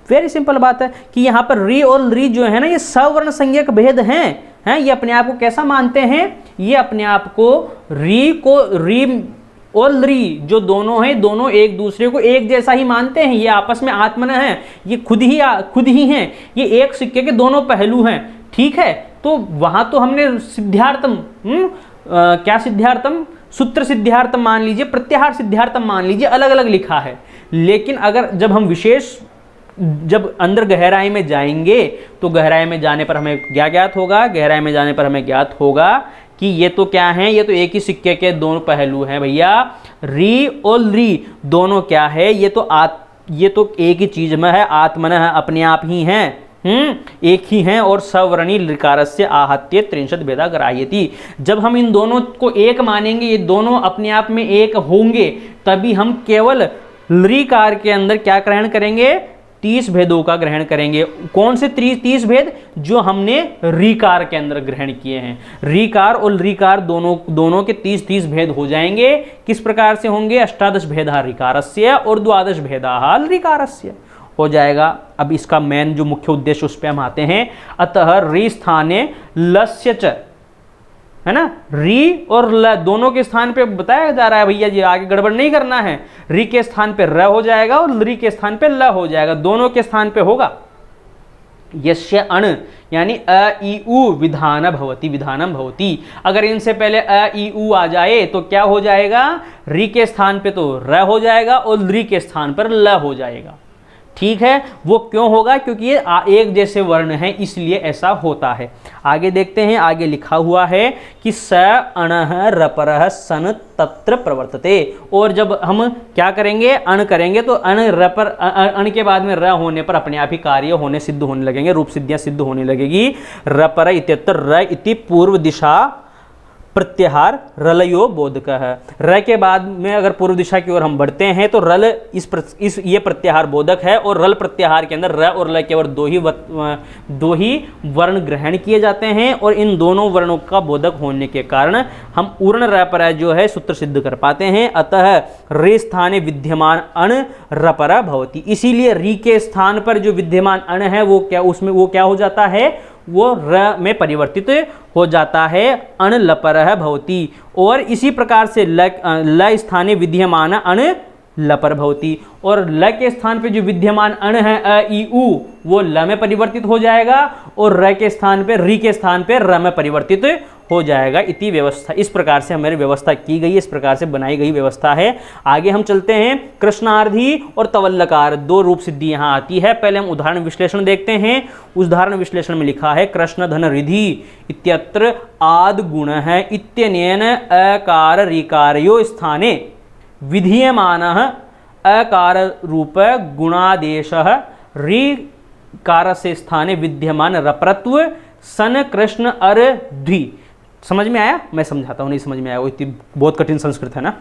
वेरी सिंपल बात है कि यहाँ पर री और ली जो है ना, ये सवर्ण संज्ञक भेद हैं। ये अपने आप को कैसा मानते हैं, ये अपने आप को री और ली जो दोनों हैं, दोनों एक दूसरे को एक जैसा ही मानते हैं, ये आपस में आत्मन है, ये खुद ही हैं, ये एक सिक्के के दोनों पहलू हैं, ठीक है। तो वहां तो हमने सिद्धार्थम, क्या सिद्धार्थम, सूत्र सिद्धार्थम मान लीजिए, प्रत्याहार सिद्धार्थम मान लीजिए, अलग अलग लिखा है। लेकिन अगर जब हम विशेष जब अंदर गहराई में जाएंगे तो गहराई में जाने पर हमें क्या ज्ञात होगा, गहराई में जाने पर हमें ज्ञात होगा कि ये तो क्या है, ये तो एक ही सिक्के के दोनों पहलू हैं भैया। री और ली दोनों क्या है, ये तो एक ही चीज में है, आत्मन है, अपने आप ही हैं, एक ही हैं। और सवर्णी ऋकारस्य आहत्य त्रिंशद भेदा ग्राह्यति। जब हम इन दोनों को एक मानेंगे, ये दोनों अपने आप में एक होंगे, तभी हम केवल ऋकार के अंदर क्या ग्रहण करेंगे, 30 भेदों का ग्रहण करेंगे। कौन से 30 भेद, जो हमने रीकार के अंदर ग्रहण किए हैं। रीकार और रीकार दोनों के 30 भेद हो जाएंगे। किस प्रकार से होंगे, 18 भेदा ऋकारस्य और 12 भेदा ऋकारस्य हो जाएगा। अब इसका मेन जो मुख्य उद्देश्य उस पर हम आते हैं। अतः री स्थाने लस्य च, है ना। री और ल दोनों के स्थान पे बताया जा रहा है भैया जी, आगे गड़बड़ नहीं करना है। री के स्थान पे र हो जाएगा और री के स्थान पे ल हो जाएगा, दोनों के स्थान पे होगा। यस्य अण यानी अ ई उ विधान भवति, विधानम भवति। अगर इनसे पहले अ ई उ आ जाए तो क्या हो जाएगा, री के स्थान पे तो र हो जाएगा और री के स्थान पर ल हो जाएगा। ठीक है, वो क्यों होगा, क्योंकि ये एक जैसे वर्ण हैं इसलिए ऐसा होता है। आगे देखते हैं, आगे लिखा हुआ है कि स अणः रपरः सन तत्र प्रवर्तते। और जब हम क्या करेंगे, अण करेंगे तो अण रपर, अण के बाद में र होने पर अपने आप ही कार्य होने सिद्ध होने लगेंगे, रूप सिद्धियां सिद्ध होने लगेगी। रपर इत्यत्र र इति पूर्व दिशा प्रत्याहार रलयो बोधक है। र के बाद में अगर पूर्व दिशा की ओर हम बढ़ते हैं तो रल इस ये प्रत्याहार बोधक है, और रल प्रत्याहार के अंदर र और ल केवल दो ही वर्ण ग्रहण किए जाते हैं, और इन दोनों वर्णों का बोधक होने के कारण हम उर्ण र पर जो है सूत्र सिद्ध कर पाते हैं। अतः रे स्थाने विद्यमान अण रपर भवति, इसीलिए री के स्थान पर जो विद्यमान अण है वो क्या हो जाता है, वो र में परिवर्तित हो जाता है, अण लपरः भवति। और इसी प्रकार से ल स्थाने विद्यमान अण लपर भवति, और ल के स्थान पे जो विद्यमान अण है अ ई उ वो ल में परिवर्तित हो जाएगा, और र के स्थान पे, री के स्थान पे र में परिवर्तित हो जाएगा। इति व्यवस्था, इस प्रकार से हमारी व्यवस्था की गई है, इस प्रकार से बनाई गई व्यवस्था है। आगे हम चलते हैं, कृष्णार्धी और तवल्लकार दो रूप सिद्धि यहाँ आती है। पहले हम उदाहरण विश्लेषण देखते हैं। उदाहरण विश्लेषण में लिखा है कृष्ण धन रिधि इत्यत्र आद गुण है इत्यनेन अकार ऋकारयो स्थाने विधीयमानः अकार रूप गुणादेशः ऋकार से स्थाने विद्यमान रपरत्व सन कृष्ण अर द्वि। समझ में आया? मैं समझाता हूँ, नहीं समझ में आया वो इतनी बहुत कठिन संस्कृत है ना।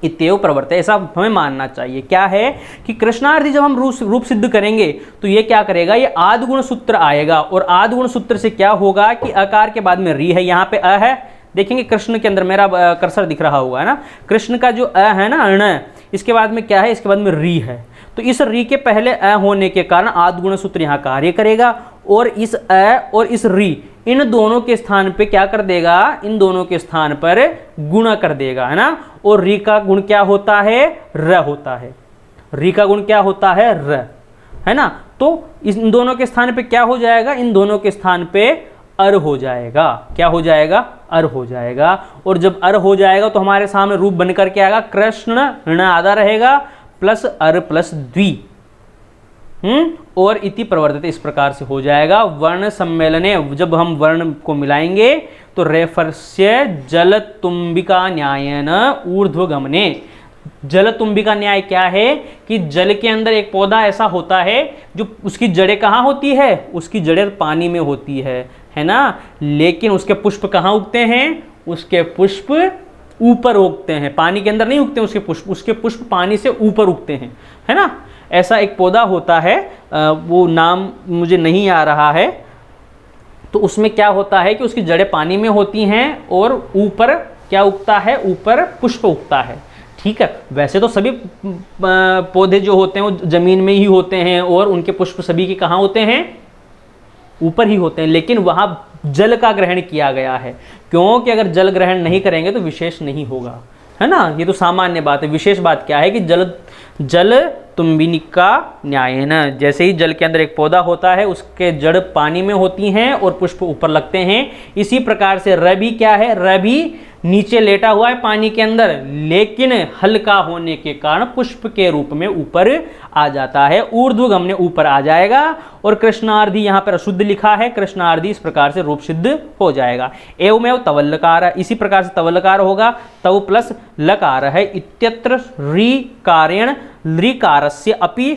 इत्येव प्रवर्तते, ऐसा हमें मानना चाहिए। क्या है कि कृष्णार्थी जब हम रूप सिद्ध करेंगे तो ये क्या करेगा, ये आदगुण सूत्र आएगा, और आदगुण सूत्र से क्या होगा कि अकार के बाद में री है, यहाँ पे अ है। देखेंगे कृष्ण के अंदर मेरा कर्सर दिख रहा होगा है ना, कृष्ण का जो अ है ना अण, इसके बाद में क्या है, इसके बाद में री है। तो इस री के पहले अ होने के कारण आदगुण सूत्र यहाँ कार्य करेगा, और इस अ और इस री इन दोनों के स्थान पे क्या कर देगा, इन दोनों के स्थान पर गुणा कर देगा, है ना। और री का गुण क्या होता है, र होता है। री का गुण क्या होता है, र, है ना। तो इन दोनों के स्थान पे क्या हो जाएगा, इन दोनों के स्थान पे अर हो जाएगा। क्या हो जाएगा, अर हो जाएगा। और जब अर हो जाएगा तो हमारे सामने रूप बनकर के आएगा कृष्ण ऋण आधा रहेगा प्लस अर प्लस द्वि, और इति प्रवर्तते, इस प्रकार से हो जाएगा। वर्ण सम्मेलने, जब हम वर्ण को मिलाएंगे तो रेफर्स्य जल तुम्बिका न्यायन ऊर्ध्वगमने। जल तुम्बिका न्याय क्या है कि जल के अंदर एक पौधा ऐसा होता है जो उसकी जड़ें कहाँ होती है, उसकी जड़ें पानी में होती है ना, लेकिन उसके पुष्प कहाँ उगते हैं, उसके पुष्प ऊपर उगते हैं, पानी के अंदर नहीं उगते उसके पुष्प पानी से ऊपर उगते हैं, है ना। ऐसा एक पौधा होता है, वो नाम मुझे नहीं आ रहा है। तो उसमें क्या होता है कि उसकी जड़ें पानी में होती हैं और ऊपर क्या उगता है, ऊपर पुष्प उगता है। ठीक है, वैसे तो सभी पौधे जो होते हैं वो जमीन में ही होते हैं और उनके पुष्प सभी के कहाँ होते हैं, ऊपर ही होते हैं, लेकिन वहाँ जल का ग्रहण किया गया है, क्योंकि अगर जल ग्रहण नहीं करेंगे तो विशेष नहीं होगा, है ना। ये तो सामान्य बात है। विशेष बात क्या है कि जल तुम्बिका न्यायन, जैसे ही जल के अंदर एक पौधा होता है उसके जड़ पानी में होती हैं और पुष्प ऊपर लगते हैं, इसी प्रकार से र भी क्या है, र भी नीचे लेटा हुआ है पानी के अंदर, लेकिन हल्का होने के कारण पुष्प के रूप में ऊपर आ जाता है। ऊर्ध्वगमने ऊपर आ जाएगा, और कृष्णार्धी यहाँ पर अशुद्ध लिखा है, कृष्णार्धी इस प्रकार से रूप सिद्ध हो जाएगा। एवमेव तवल्लकार, इसी प्रकार से तवल्लकार होगा, तव प्लस लकार है इत्यत्र ऋकारेण ऋकारस्य अपि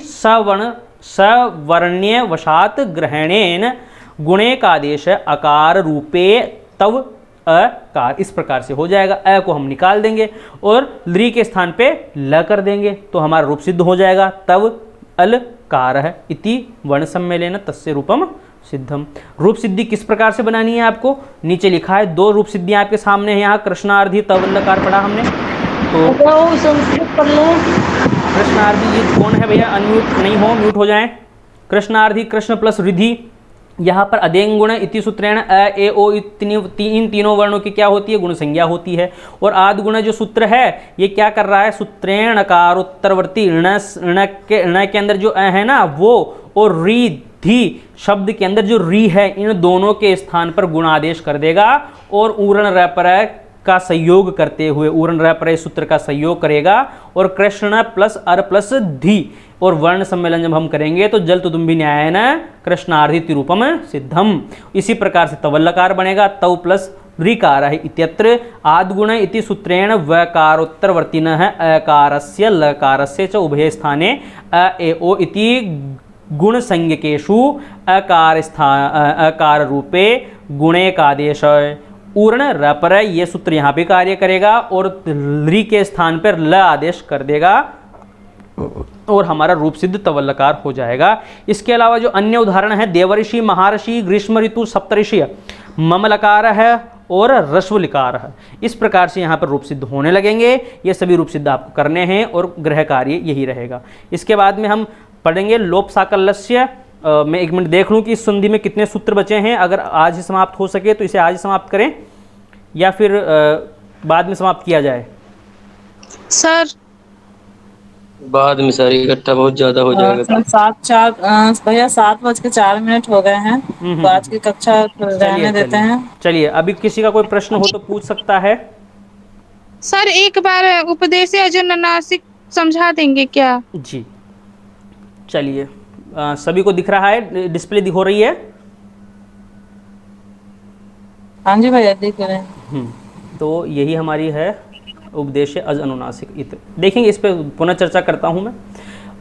सवर्ण्य वशात ग्रहणेन गुणेकादेश अकार रूपे तव अकार, इस प्रकार से हो जाएगा। अ को हम निकाल देंगे और ली के स्थान पे ल कर देंगे तो हमारा रूप सिद्ध हो जाएगा, तव अल कार है इति वर्ण सम्मेलन तस्य रूपम सिद्धम। रूप सिद्धि किस प्रकार से बनानी है आपको नीचे लिखा है, दो रूप सिद्धियां आपके सामने हैं। यहाँ कृष्णार्धी तवल्लकार पढ़ा हमने, तो संस्कृत पढ़ लो। कृष्णार्धी ये कौन है भैया, अनम्यूट नहीं हो, म्यूट हो जाए। कृष्णार्धी कृष्ण प्लस रिधि यहाँ पर अदेंग गुण इति सूत्रेण अ ए ओ इन तीनों वर्णों की क्या होती है, गुण संज्ञा होती है। और आद गुण जो सूत्र है ये क्या कर रहा है, सूत्रेण कारोत्तरवर्ती ऋण के अंदर जो अ है ना वो, और री धी शब्द के अंदर जो री है, इन दोनों के स्थान पर गुणादेश कर देगा और ऊरण रपर का संयोग करते हुए ऊरण रपर सूत्र का संयोग करेगा। और कृष्ण प्लस अर प्लस धी और वर्ण सम्मेलन जब हम करेंगे तो जल तुदुम्बी न्यायन कृष्णार्धि तिरूपम सिद्धम, इसी प्रकार से तवल्लकार बनेगा, तव प्लस ऋकार है इत्यत्र आद्गुण इति सूत्रेण वकारोत्तरवर्तिनः अकारस्य लकारस्य च उभय स्थाने अ ए ओ इति गुण संज्ञकेषु अकार रूपे गुणे का आदेश ऊर्ण रपर ये सूत्र यहाँ पे कार्य करेगा और रि के स्थान पर ल आदेश कर देगा और हमारा रूप सिद्ध तवल्लकार हो जाएगा। इसके अलावा जो अन्य उदाहरण है देवर्षि, महर्षि, ग्रीष्म ऋतु, सप्तऋषि, ममलकार है और रश्वलिकार है, इस प्रकार से यहाँ पर रूप सिद्ध होने लगेंगे। ये सभी रूप सिद्ध आपको करने हैं और ग्रह कार्य यही रहेगा। इसके बाद में हम पढ़ेंगे लोप साकल्यस्य। मैं एक मिनट देख लूँ कि इस संधि में कितने सूत्र बचे हैं, अगर आज ही समाप्त हो सके तो इसे आज ही समाप्त करें या फिर बाद में समाप्त किया जाए। सर बाद में सारी इकट्ठा बहुत ज्यादा हो जाएगा। सर भैया 7:04 हो गए हैं, तो आज की कक्षा रहने देते हैं। चलिए अभी किसी का कोई प्रश्न हो तो पूछ सकता है। सर एक बार उपदेश अजनुनासिक समझा देंगे क्या? जी चलिए, सभी को दिख रहा है, डिस्प्ले हो रही है? हाँ जी भैया दिख रहे हैं। तो यही हमारी है उपदेश अज अनुनासिक इत्र। देखेंगे इस पे पुनः चर्चा करता हूँ मैं।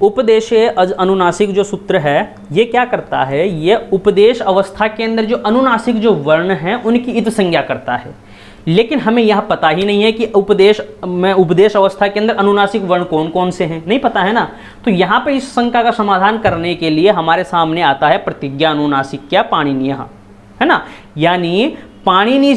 उपदेश अज अनुनासिक जो सूत्र है ये क्या करता है, ये उपदेश अवस्था के अंदर जो अनुनासिक जो वर्ण हैं उनकी इत संज्ञा करता है। लेकिन हमें यह पता ही नहीं है कि उपदेश अवस्था के अंदर अनुनासिक वर्ण कौन कौन से हैं, नहीं पता है ना। तो यहाँ पे इस शंका का समाधान करने के लिए हमारे सामने आता है प्रतिज्ञा अनुनासिक क्या पाणिनीय, है ना। यानी पाणिनि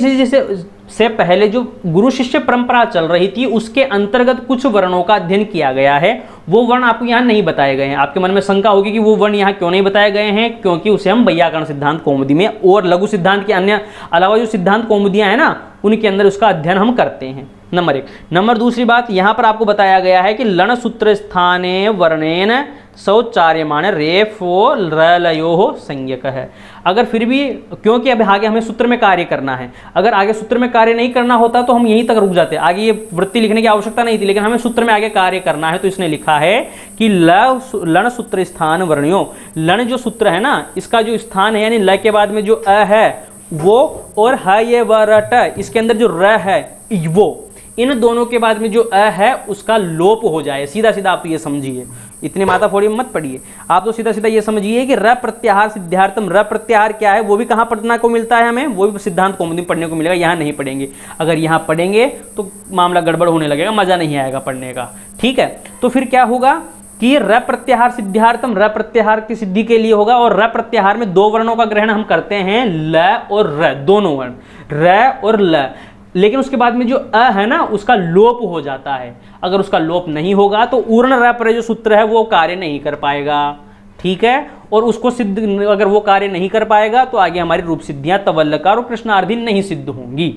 से पहले जो गुरु शिष्य परंपरा चल रही थी उसके अंतर्गत कुछ वर्णों का अध्ययन किया गया है, वो वर्ण आपको यहाँ नहीं बताए गए हैं। आपके मन में शंका होगी कि वो वर्ण यहाँ क्यों नहीं बताए गए हैं, क्योंकि उसे हम वैयाकरण सिद्धांत कौमुदी में और लघु सिद्धांत के अन्य अलावा जो सिद्धांत कौमुदियाँ हैं ना उनके अंदर उसका अध्ययन हम करते हैं। नंबर 1। नंबर दूसरी बात, यहाँ पर आपको बताया गया है कि लण सूत्र स्थाने वर्णेन शौचार्यमाण रेफो रलयो संज्ञक है। अगर फिर भी, क्योंकि अब आगे हमें सूत्र में कार्य करना है, अगर आगे सूत्र में कार्य नहीं करना होता तो हम यहीं तक रुक जाते, आगे ये वृत्ति लिखने की आवश्यकता नहीं थी, लेकिन हमें सूत्र में आगे कार्य करना है तो इसने लिखा है कि लण सूत्र स्थान वर्णियों। लण जो सूत्र है ना इसका जो स्थान है यानी ल के बाद में जो अ है वो और ह ये व र ट, इसके अंदर जो र है वो, इन दोनों के बाद में जो अ है उसका लोप हो जाए। सीधा सीधा आप ये समझिए, इतनी माथा फोड़ी मत पढ़िए, आप तो सीधा सीधा ये समझिए कि र प्रत्याहार सिद्धार्थम। र प्रत्याहार क्या है वो भी कहाँ पढ़ने को मिलता है हमें, वो भी सिद्धांत कौमुदी में पढ़ने को मिलेगा, यहाँ नहीं पढ़ेंगे। अगर यहाँ पढ़ेंगे तो मामला गड़बड़ होने लगेगा, मजा नहीं आएगा पढ़ने का, ठीक है। तो फिर क्या होगा कि र प्रत्याहार सिद्धार्थम, र प्रत्याहार की सिद्धि के लिए होगा। और र प्रत्याहार में दो वर्णों का ग्रहण हम करते हैं, ल और र, दोनों वर्ण र और ल। लेकिन उसके बाद में जो अ है ना उसका लोप हो जाता है। अगर उसका लोप नहीं होगा तो ऊर्ण र पर जो सूत्र है वो कार्य नहीं कर पाएगा, ठीक है। और उसको सिद्ध, अगर वो कार्य नहीं कर पाएगा तो आगे हमारी रूप सिद्धियां तवल्लकार और कृष्णार्धी नहीं सिद्ध होंगी।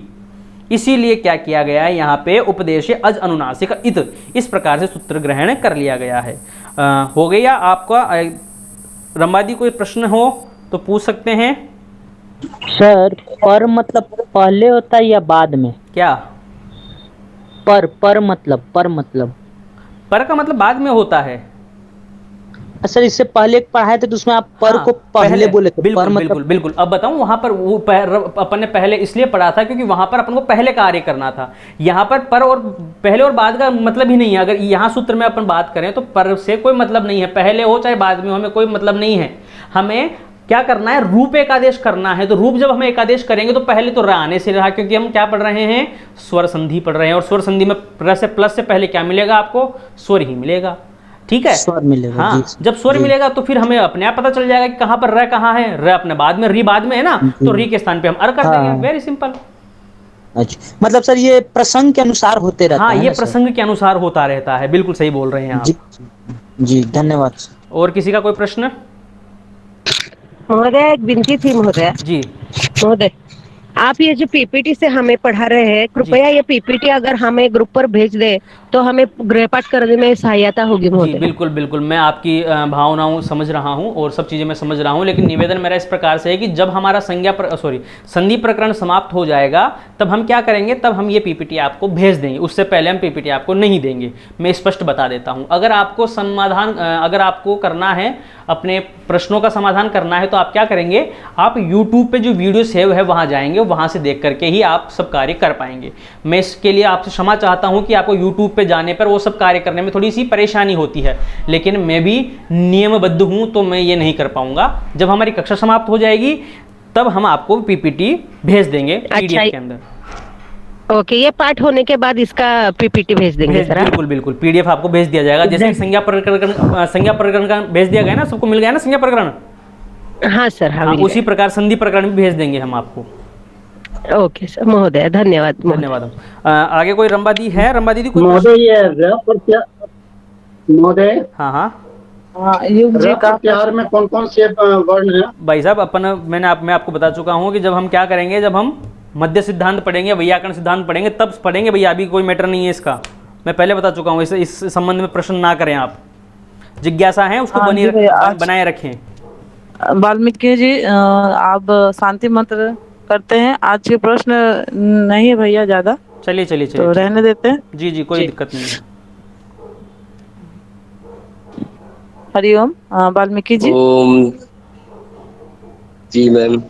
इसीलिए क्या किया गया है यहाँ पे उपदेश अज अनुनासिक इत, इस प्रकार से सूत्र ग्रहण कर लिया गया है। हो गया आपका? रंबादी कोई प्रश्न हो तो पूछ सकते हैं। सर पर मतलब पहले होता है या बाद में? क्या पर मतलब पर का मतलब बाद में होता है। सर इससे पहले एक पढ़ाए थे तो उसमें आप पर को पहले बोले थे। बिल्कुल, पर मतलब बिल्कुल बिल्कुल। अब बताऊं, वहां पर वो अपन ने पहले इसलिए पढ़ा था क्योंकि वहां पर अपन को पहले कार्य करना था। यहाँ पर और पहले और बाद का मतलब ही नहीं है। अगर यहाँ सूत्र में अपन बात करें तो पर से कोई मतलब नहीं है, पहले हो चाहे बाद में हो, हमें कोई मतलब नहीं है। हमें क्या करना है, रूप एकादेश करना है। तो रूप जब हम एकादेश करेंगे तो पहले तो र आने से रहा, क्योंकि हम क्या पढ़ रहे हैं, स्वर संधि पढ़ रहे हैं। और स्वर संधि में र से प्लस से पहले क्या मिलेगा आपको, स्वर ही मिलेगा, ठीक है। स्वर मिलेगा। हाँ, जब स्वर मिलेगा तो फिर हमें अपने आप पता चल जाएगा कि कहाँ पर र कहाँ है। र अपने बाद में, री बाद में है ना, तो री के स्थान पे हम अर कर देंगे। Very simple. अच्छा, मतलब सर ये प्रसंग के अनुसार होते रहता है। हाँ, ये प्रसंग के अनुसार होता रहता है, बिल्कुल सही बोल रहे हैं आप। जी धन्यवाद। और किसी का कोई प्रश्न? महोदय, एक विनती थी महोदय। जी महोदय, आप ये जो पीपीटी से हमें पढ़ा रहे हैं, कृपया ये पीपीटी अगर हमें ग्रुप पर भेज दे तो हमें गृहपाठ करने में सहायता होगी जी महोदय। बिल्कुल बिल्कुल, मैं आपकी भावनाओं समझ रहा हूँ और सब चीज़ें मैं समझ रहा हूँ, लेकिन निवेदन मेरा इस प्रकार से है कि जब हमारा संधि प्रकरण समाप्त हो जाएगा तब हम क्या करेंगे, तब हम ये पीपीटी आपको भेज देंगे, उससे पहले हम पीपीटी आपको नहीं देंगे। मैं स्पष्ट बता देता हूँ। अगर आपको अगर आपको करना है, अपने प्रश्नों का समाधान करना है, तो आप क्या करेंगे, आप यूट्यूब पे जो वीडियो सेव है वहाँ जाएंगे, वहाँ से देख करके ही आप सब कार्य कर पाएंगे। मैं इसके लिए आपसे क्षमा चाहता हूँ कि आपको यूट्यूब पे जाने पर वो सब कार्य करने में थोड़ी सी परेशानी होती है, लेकिन मैं भी नियमबद्ध हूँ तो मैं ये नहीं कर पाऊंगा। जब हमारी कक्षा समाप्त हो जाएगी तब हम आपको पीपीटी भेज देंगे पीडीएफ के अंदर। ओके, ये पाठ होने के बाद इसका पीपीटी भेज देंगे सर आप? बिल्कुल बिल्कुल, पीडीएफ आपको भेज दिया जाएगा। जैसे कि संज्ञा प्रकरण का भेज दिया गया ना, सबको मिल गया ना संज्ञा प्रकरण? हाँ सर, हाँ, हाँ, मिल उसी प्रकार संधि प्रकरण भी भेज देंगे हम आपको। गया। ओके सर, महोदय धन्यवाद। धन्यवाद। आगे कोई रंबा दी है? रंबा दीदी कोई? महोदय, ये र महोदय, हाँ हाँ युग जी र का प्रत्याहार में कौन कौन से वर्ण हैं? भाई साहब, मैं आपको बता चुका हूँ कि जब हम क्या करेंगे, जब हम मध्य सिद्धांत पढ़ेंगे, वैयाकरण सिद्धांत पढ़ेंगे, तब पढ़ेंगे भैया, अभी कोई मैटर नहीं है इसका। मैं पहले बता चुका हूँ, इस संबंध में प्रश्न ना करें आप। जिज्ञासा है उसको हाँ जी भैया, आज बनाए रखें। वाल्मीकि जी आप शांति मंत्र करते हैं। आज के प्रश्न नहीं है भैया ज्यादा, चलिए चलिए तो चलिए, रहने देते हैं। जी जी, कोई दिक्कत नहीं है। हरिओम। वाल्मीकि जी। ओम। जी मैम।